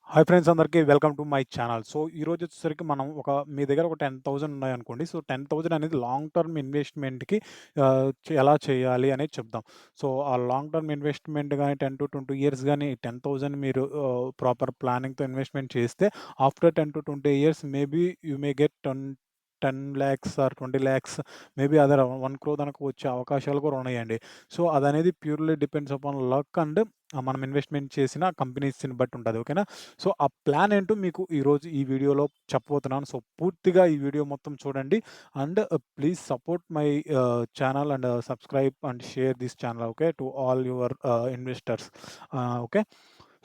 Hi friends అందరికీ welcome to my channel. So, ఈరోజు వచ్చేసరికి మనం మీ దగ్గర ఒక 10,000 ఉన్నాయనుకోండి. సో, 10,000 అనేది లాంగ్ టర్మ్ ఇన్వెస్ట్‌మెంట్‌కి ఎలా చేయాలి అనేది చెప్దాం. సో, ఆ లాంగ్ టర్మ్ ఇన్వెస్ట్‌మెంట్ గాని 10-20 ఇయర్స్ గాని 10,000 మీరు ప్రాపర్ ప్లానింగ్‌తో ఇన్వెస్ట్‌మెంట్ చేస్తే after 10-20 years maybe you may get 10 lakhs or 20 lakhs maybe other 1 crore దాకా వచ్చే అవకాశాలు కూడా ఉన్నాయండి. సో, అదనేది purely depends upon luck and మనం ఇన్వెస్ట్‌మెంట్ చేసిన కంపెనీస్‌ని బట్టి ఉంటది. ఓకేనా? సో, ఆ ప్లాన్ ఏంటో మీకు ఈరోజు ఈ వీడియోలో చెప్పబోతున్నాను. సో, పూర్తిగా ఈ వీడియో మొత్తం చూడండి. And please support my channel and subscribe and share this channel okay. To all your investors. Okay.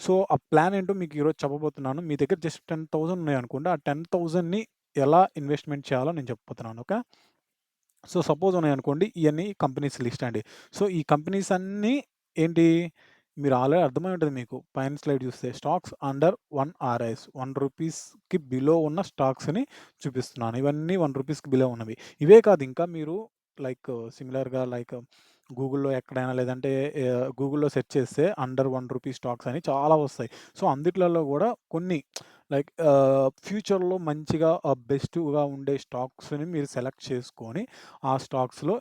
So, ఆ ప్లాన్ ఏంటో మీకు ఈరోజు చెప్పబోతున్నాను. మీ దగ్గర జస్ట్ 10,000 ఉన్నాయనుకోండి. ఆ 10,000ని ఎలా ఇన్వెస్ట్‌మెంట్ చేయాలో నేను చెప్పబోతున్నాను. ఓకే. సో, సపోజ్ ఉన్నాయనుకోండి. ఇయన్నీ కంపెనీస్ లిస్ట్ అండి. సో, ఈ కంపెనీస్ అన్నీ ఏంటి? మీరు ఆల్రెడీ అర్థమై ఉంటది మీకు. పైన స్లైడ్ చూస్తే స్టాక్స్ అండర్ 1 ఆర్ఐఎస్. రూ. 1కి బిలో ఉన్న స్టాక్స్‌ని చూపిస్తున్నాను. ఇవన్నీ రూ. 1కి బిలో ఉన్నవి. ఇవే కాదు ఇంకా మీరు సిమిలర్‌గా గూగుల్‌లో ఎక్కడైనా లేదంటే గూగుల్‌లో సెర్చ్ చేస్తే అండర్ రూ. 1 స్టాక్స్ అని చాలా వస్తాయి. సో, అందిట్లలో గూడా కొన్ని ఫ్యూచర్‌లో మంచిగా బెస్ట్‌గా ఉండే స్టాక్స్‌ని మీరు సెలెక్ట్ చేసుకొని, ఆ స్టాక్స్‌లో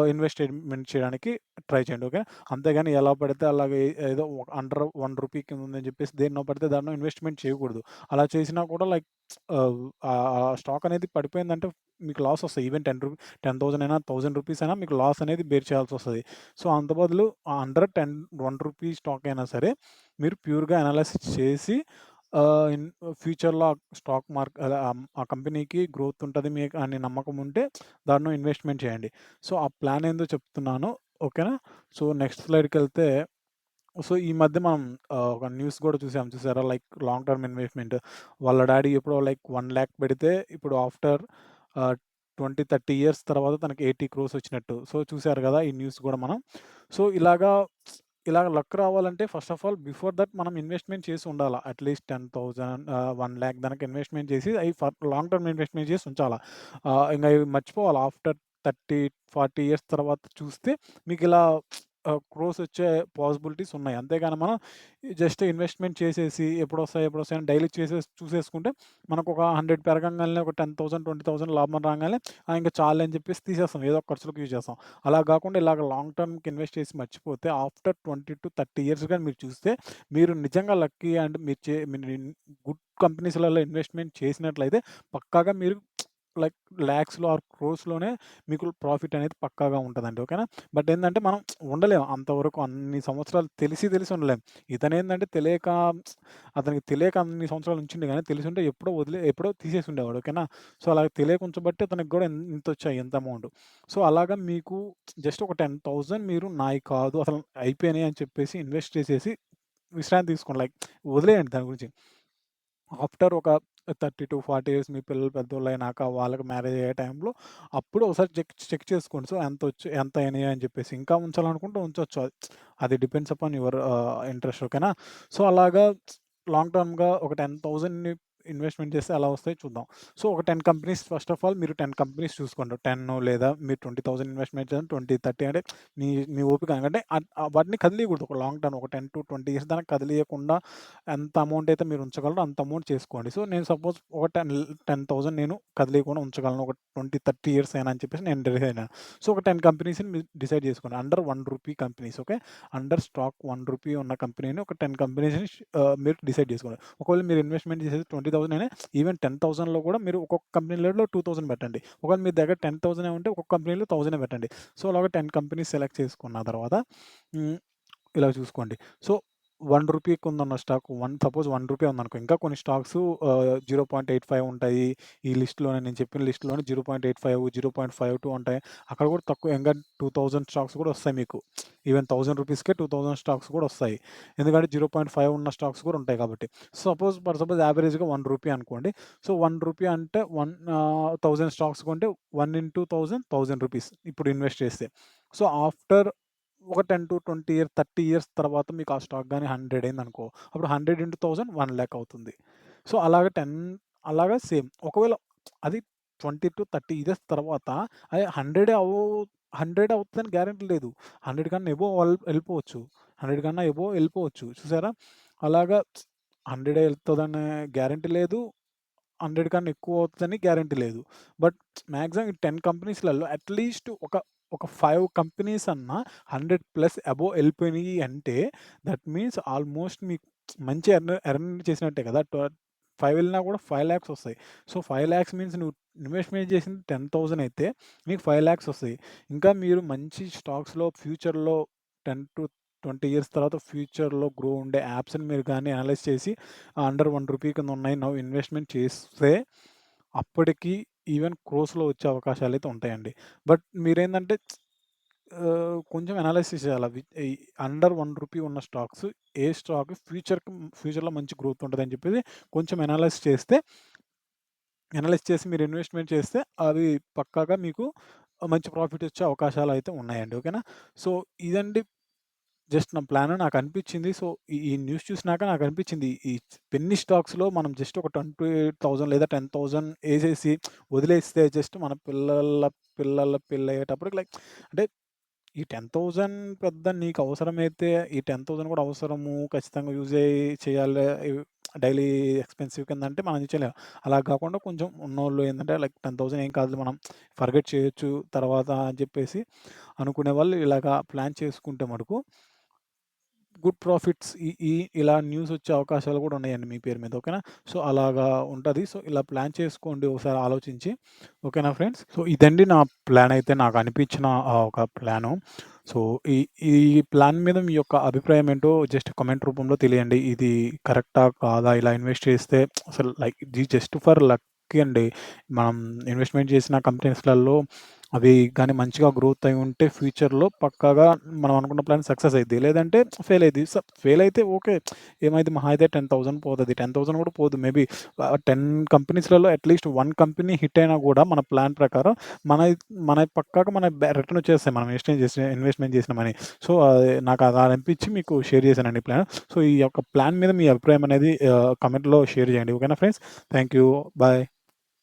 ఇన్వెస్ట్‌మెంట్ చేయడానికి ట్రై చేయండి. ఓకే. అంతేగాని ఎలా పడితే అలాగే ఏదో అండర్ రూ. 1 కింద ఉందని చెప్పేసి దేన్నో పడితే దాన్నో ఇన్వెస్ట్‌మెంట్ చేయకూడదు. అలా చేసినా కూడా ఆ స్టాక్ అనేది పడిపోయిందంటే మీకు లాస్ వస్తాయి. ఈవెన్ 10,000 అయినా, రూ. 1,000 అయినా మీకు లాస్ అనేది బేర్ చేయాల్సొస్తది. సో, అంత బదులు అండర్ రూ. 1 స్టాక్ అయినా సరే మీరు ప్యూర్‌గా అనాలిసిస్ చేసి ఇన్ ఫ్యూచర్‌లో ఆ కంపెనీకి గ్రోత్ ఉంటది మీకు అని నమ్మకం ఉంటే దాంట్లో ఇన్వెస్ట్‌మెంట్ చేయండి. సో, ఆ ప్లాన్ ఏందో చెప్తున్నాను. ఓకేనా? సో, నెక్స్ట్ స్లైడ్‌కెళ్తే సో, ఈ మధ్య మనం ఒక న్యూస్ గూడా చూసాం చూసారా? Long term investment. వాళ్ళ డ్యాడీ ఎప్పుడో 1,00,000 పెడితే ఇప్పుడు ఆఫ్టర్ ఆహ్, 20, 30 ఇయర్స్ తర్వాత తనకి 80 క్రోర్స్ వచ్చినట్టు. సో, చూసారు గదా! ఈ న్యూస్ గూడా మనం. సో, ఇలాగ లక్ రావాలంటే first of all before that మనం ఇన్వెస్ట్‌మెంట్ చేసి ఉండాల. అట్‌లీస్ట్ 10,000 1,00,000 దాకా ఇన్వెస్ట్‌మెంట్ చేసి అయి ఫర్ లాంగ్ టర్మ్ ఇన్వెస్ట్‌మెంట్ చేసి ఉంచాల. ఇంగ ఇవి మర్చిపోవాలి. ఆఫ్టర్ 30, 40 ఇయర్స్ తర్వాత చూస్తే మీకిలా క్రోర్స్ వచ్చే పాసిబిలిటీస్ ఉన్నాయి. అంతేగాని మనం జస్ట్ ఇన్వెస్ట్‌మెంట్ చేసేసి ఎప్పుడొస్తాయని డైలీ చూసేసుకుంటే మనకొక 100 పెరగంగాల్నే ఒక 10,000, 20,000 లాభం రాంగానే ఇంక చాలులే అని చెప్పేసి తీసేస్తాం. ఏదో ఒక ఖర్చులకు యూజ్ చేస్తాం. అలా గాకుండా ఇలాగ లాంగ్ టర్మ్‌కి ఇన్వెస్ట్ చేసి మర్చిపోతే ఆఫ్టర్ 20-30 ఇయర్స్ గాని మీరు చూస్తే మీరు నిజంగా లక్కీ అండ్ మీరు గుడ్ కంపెనీస్‌లలో ఇన్వెస్ట్‌మెంట్ చేసినట్లయితే పక్కాగా మీరు లైక్ లాక్స్‌లో ఆర్ క్రోర్స్‌లోనే మీకు ప్రాఫిట్ అనేది పక్కాగా ఉంటదండి. ఓకేనా? బట్ ఏందంటే మనం ఉండలేం. అంతవరకు అన్ని సంవత్సరాలు తెలిసి ఉండలేం. ఇతనేందంటే అతనికి తెలియక అన్ని సంవత్సరాలు ఉంచిండు గానీ తెలిసుంటే ఎప్పుడో తీసేసి ఉండేవాడు. ఓకేనా? సో, అలాగ తెలియక ఉంచబట్టి అతనికి గూడా ఇంతొచ్చాయి ఇంత అమౌంట్. సో, అలాగా మీకు జస్ట్ ఒక 10,000 మీరు నాయి కాదు అసలు అయిపోయినాయి అని చెప్పేసి ఇన్వెస్ట్ చేసేసి విశ్రాంతి తీసుకోండి. వదిలేయండి దాని గురించి. ఆఫ్టర్ ఒక 30-40 ఇయర్స్ మీ పిల్లలు పెద్దోళ్ళయినాక వాళ్ళకి మ్యారేజ్ అయ్యే టైంలో అప్పుడు ఒకసారి చెక్ చెక్ చేసుకోండి. సో, ఎంత అయినాయి అని చెప్పేసి. ఇంకా ఉంచాలనుకుంటే ఉంచొచ్చు. అది డిపెండ్స్ అపాన్ యువర్ ఇంట్రెస్ట్ ఓకేనా? సో, అలాగా లాంగ్ టర్మ్‌గా ఒక 10,000ని ఇన్వెస్ట్‌మెంట్ చేస్తే ఎలా వస్తాయో చూద్దాం. సో, ఒక 10 కంపెనీస్ ఫస్ట్ ఆఫ్ ఆల్ మీరు 10 కంపెనీస్ చూసుకోండి. 10 లేదా మీరు 20,000 ఇన్వెస్ట్‌మెంట్ చేయండి. 20, 30 అంటే మీ మీ ఓపిక అంటే వాటిని కదిలియకూడదు. ఒక లాంగ్ టర్మ్ ఒక 10-20 ఇయర్స్ దాకా కదిలియకుండా ఎంత అమౌంట్ అయితే మీరు ఉంచగలరో అంత అమౌంట్ చేసుకోండి. సో, నేను సపోజ్ ఒక 10,000 నేను కదిలీయకుండా ఉంచగలను. ఒక 20, 30 ఇయర్స్ అయినా అని చెప్పేసి నేను డిసైడ్ అయినా. సో, ఒక 10 కంపెనీస్‌ని మీరు డిసైడ్ చేసుకోండి. అండర్ రూ. 1 కంపెనీస్ ఓకే. అండర్ స్టాక్ రూ. 1 ఉన్న కంపెనీని ఒక 10 కంపెనీస్‌ని మీరు డిసైడ్ చేసుకోండి. ఒకవేళ మీరు ఇన్వెస్ట్‌మెంట్ చేసేది 20,000 అయినా ఈవెన్ 10,000లో కూడా మీరు ఒక్కొక్క కంపెనీలో 2,000 పెట్టండి. ఒకవేళ మీ దగ్గర 10,000 ఉంటే ఒక్కొక్క కంపెనీలో 1,000 పెట్టండి. సో, అలాగా 10 కంపెనీస్ సెలెక్ట్ చేసుకున్న తర్వాత హ్మ్. ఇలా చూసుకోండి. సో, రూ. 1 ఉందన్న స్టాక్ సపోజ్ రూ. 1 ఉందనుకో. ఇంకా కొన్ని స్టాక్సు 0.85 ఉంటాయి. ఈ లిస్ట్‌లోనే నేను చెప్పిన లిస్ట్‌లోనే 0.85, 0.52 ఉంటాయి. అక్కడ కూడా తక్కువ ఇంకా 2,000 స్టాక్స్ కూడా వస్తాయి మీకు. ఈవెన్ రూ. 1,000కే 2,000 స్టాక్స్ కూడా వస్తాయి. ఎందుకంటే 0.5 ఉన్న స్టాక్స్ కూడా ఉంటాయి కాబట్టి. సపోజ్ యావరేజ్‌గా రూ. 1 అనుకోండి. సో, రూ. 1 అంటే 1000 స్టాక్స్ కొంటే 1 ఇంటూ 1000 రూపీస్ ఇప్పుడు ఇన్వెస్ట్ చేస్తే. సో, ఆఫ్టర్ ఒక 10-20 ఇయర్స్, 30 ఇయర్స్ తర్వాత మీకు ఆ స్టాక్ గాని 100 అయిందనుకో. అప్పుడు 100 ఇంటూ 1000 1,00,000 అవుతుంది. సో, అలాగా సేమ్. ఒకవేళ అది 20-30 ఇయర్స్ తర్వాత అది 100 అవుతదని గ్యారంటీ లేదు. 100 కన్నా ఎబోవ్ ఎళ్ళిపోవచ్చు. 100 కన్నా ఎబోవ్ ఎళ్ళిపోవచ్చు. చూసారా? అలాగా 100 ఎళ్తదనే గ్యారంటీ లేదు. 100 కన్నా ఎక్కువ అవుతదని గ్యారంటీ లేదు. బట్ మాక్సిమం ఈ 10 కంపెనీస్‌లలో అట్‌లీస్ట్ ఒక 5 కంపెనీస్ అన్నా 100 ప్లస్ అబోవ్ ఎళ్ళిపోయినియి అంటే దట్ మీన్స్ ఆల్‌మోస్ట్ మీకు మంచి ఎర్న్ చేసినట్టే కదా! 5 ఎళ్ళినా కూడా 5,00,000 వస్తాయి. సో, 5,00,000 మీన్స్ నువ్వు ఇన్వెస్ట్‌మెంట్ చేసింది 10,000 అయితే నీకు 5,00,000 వస్తాయి. ఇంకా మీరు మంచి స్టాక్స్‌లో ఫ్యూచర్‌లో 10-20 ఇయర్స్ తర్వాత ఫ్యూచర్‌లో గ్రో ఉండే యాప్స్‌ని మీరు గాని అనలైజ్ చేసి అండర్ రూ. 1 కింద ఉన్నాయి నౌ ఇన్వెస్ట్‌మెంట్ చేస్తే అప్పటికి ఈవెన్ క్రోర్స్‌లో వచ్చే అవకాశాలైతే ఉంటాయండి. బట్ మీరేందంటే కొంచెం అనాలిసిస్ చేయాలి. అవి ఈ అండర్ రూ. 1 ఉన్న స్టాక్స్ ఏ స్టాక్ ఫ్యూచర్‌లో మంచి గ్రోత్ ఉంటదని చెప్పేసి కొంచెం అనలైజ్ చేసి మీరు ఇన్వెస్ట్‌మెంట్ చేస్తే అవి పక్కాగా మీకు మంచి ప్రాఫిట్ వచ్చే అవకాశాలైతే ఉన్నాయండి. ఓకేనా? సో, ఇదండి జస్ట్ నా ప్లాను నాకనిపిచ్చింది. సో, ఈ న్యూస్ చూసినాక నాకనిపిచ్చింది. ఈ పెన్నీ స్టాక్స్‌లో మనం జస్ట్ ఒక 20,000 లేదా 10,000 ఏసేసి వదిలేస్తే జస్ట్ మన పిల్లల పెళ్లయ్యేటప్పటికి అంటే ఈ 10,000 పెద్ద నీకవసరమైతే ఈ 10,000 కూడా అవసరము ఖచ్చితంగా చేయాలి. డైలీ ఎక్స్‌పెన్సివ్ కిందంటే మనం చేయలేం. అలా కాకుండా కొంచెం ఉన్నోళ్ళు ఏందంటే 10,000 ఏం కాదులే మనం ఫర్‌గెట్ చేయొచ్చు తర్వాత అని చెప్పేసి అనుకునే వాళ్ళు ఇలాగా ప్లాన్ చేసుకుంటే మటుకు గుడ్ ప్రాఫిట్స్ ఈ ఈ ఇలా న్యూసొచ్చే అవకాశాలు గూడా ఉన్నాయండి మీ పేరు మీద. ఓకేనా? సో, అలాగా ఉంటది. సో, ఇలా ప్లాన్ చేసుకోండి ఒకసారి ఆలోచించి. ఓకేనా ఫ్రెండ్స్? సో, ఇదండి నా ప్లానయితే నాకనిపించిన ఒక ప్లాను. సో, ఈ ఈ ప్లాన్ మీద మీ యొక్క అభిప్రాయం ఏంటో జస్ట్ కామెంట్ రూపంలో తెలియండి. ఇది కరెక్టా? కాదా? ఇలా ఇన్వెస్ట్ చేస్తే అసలు ఇది జస్ట్ ఫర్ లక్కీ అండి. మనం ఇన్వెస్ట్‌మెంట్ చేసిన కంపెనీస్‌లలో అవి గాని మంచిగా గ్రోత్ అయి ఉంటే ఫ్యూచర్‌లో పక్కాగా మనం అనుకున్న ప్లాన్ సక్సెస్ అయిద్ది. లేదంటే ఫెయిల్ అయిద్ది. ఫెయిల్ అయితే ఓకే. ఏమైద్ది మహా అయితే 10,000 పోతది. 10,000 కూడా పోదు. మేబీ 10 కంపెనీస్‌లలో అట్‌లీస్ట్ 1 కంపెనీ హిట్ అయినా కూడా మన ప్లాన్ ప్రకారం మనయి మనయి పక్కాగా రిటర్న్ వచ్చేస్తాయి. మనం ఇన్వెస్ట్‌మెంట్ చేసిన మనీ. సో, నాకు అలా అనిపించి మీకు షేర్ చేశానండి ప్లాన్. సో, ఈ యొక్క ప్లాన్ మీద మీ అభిప్రాయం అనేది కామెంట్‌లో షేర్ చేయండి. ఓకేనా ఫ్రెండ్స్? Thank you. బాయ్.